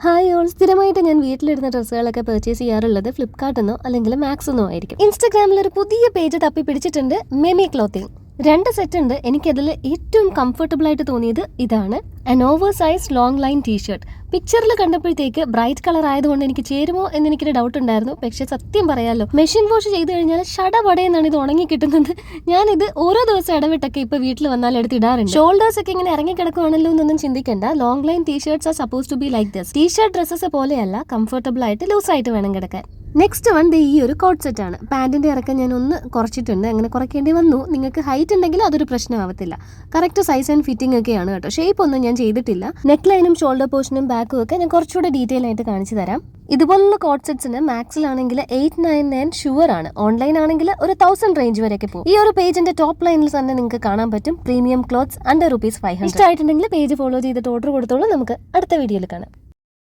Hi all, സ്ഥിരമായിട്ട് ഞാൻ വീട്ടിലിരുന്ന ഡ്രസ്സുകളൊക്കെ പർച്ചേസ് ചെയ്യാറുള്ളത് ഫ്ലിപ്കാർട്ടെന്നോ അല്ലെങ്കിൽ മാക്സെന്നോ ആയിരിക്കും. ഇൻസ്റ്റാഗ്രാമിൽ ഒരു പുതിയ പേജ് തപ്പി പിടിച്ചിട്ടുണ്ട്, മെമി ക്ലോത്തിങ്. 2 സെറ്റ് ഉണ്ട്. എനിക്കതിൽ ഏറ്റവും കംഫർട്ടബിൾ ആയിട്ട് തോന്നിയത് ഇതാണ്, an over size long line T shirt. പിക്ചറിൽ കണ്ടപ്പോഴത്തേക്ക് ബ്രൈറ്റ് കളർ ആയതുകൊണ്ട് എനിക്ക് ചേരുമോ എന്ന് എനിക്കൊരു ഡൗട്ട് ഉണ്ടായിരുന്നു. പക്ഷെ സത്യം പറയാമല്ലോ, മെഷീൻ വാഷ് ചെയ്ത് കഴിഞ്ഞാൽ ഷടപടയെന്നാണ് ഇത് ഉണങ്ങി കിട്ടുന്നത്. ഞാനിത് ഓരോ ദിവസം ഇടവിട്ടൊക്കെ ഇപ്പോൾ വീട്ടിൽ വന്നാൽ എടുത്ത് ഇടാറുണ്ട്. ഷോൾഡേഴ്സ് ഒക്കെ ഇങ്ങനെ ഇറങ്ങി കിടക്കുവാണല്ലോ എന്നൊന്നും ചിന്തിക്കേണ്ട. Long line T shirts are suppose to be like this. T shirt dresses പോലെയല്ല, കംഫർട്ടബിൾ ആയിട്ട് ലൂസായിട്ട് വേണം കിടക്കാൻ. നെക്സ്റ്റ് വൺ ഈ ഒരു കോട്ട് സെറ്റ് ആണ്. പാൻറ്റിന്റെ ഇറക്കം ഞാൻ ഒന്ന് കുറച്ചിട്ടുണ്ട്, അങ്ങനെ കുറയ്ക്കേണ്ടി വന്നു. നിങ്ങൾക്ക് ഹൈറ്റ് ഉണ്ടെങ്കിൽ അതൊരു പ്രശ്നമാവത്തില്ല. കറക്റ്റ് സൈസ് ആൻഡ് ഫിറ്റിംഗ് ഒക്കെയാണ് കേട്ടോ. ഷേപ്പ് ഒന്നും ഞാൻ ചെയ്തിട്ടില്ല. നെക്ക് ലൈനും ഷോൾഡർ പോർഷനും ബാക്കും ഒക്കെ ഞാൻ കുറച്ചുകൂടെ ഡീറ്റെയിൽ ആയിട്ട് കാണിച്ചു തരാം. ഇതുപോലുള്ള കോട്ട് സെറ്റ്സിന് മാക്സിലാണെങ്കിൽ 899 ഷുവർ ആണ്. ഓൺലൈൻ ആണെങ്കിൽ ഒരു 1000 റേഞ്ച് വരെയൊക്കെ പോകും. ഈ ഒരു പേജിന്റെ ടോപ്പ് ലൈനിൽ തന്നെ നിങ്ങൾക്ക് കാണാൻ പറ്റും, പ്രീമിയം ക്ലോത്ത്സ് അണ്ടർ ₹500. ഇഷ്ടമായിട്ടുണ്ടെങ്കിൽ പേജ് ഫോളോ ചെയ്തിട്ട് ഓർഡർ കൊടുത്തോളൂ. നമുക്ക് അടുത്ത വീഡിയോയിൽ കാണാം.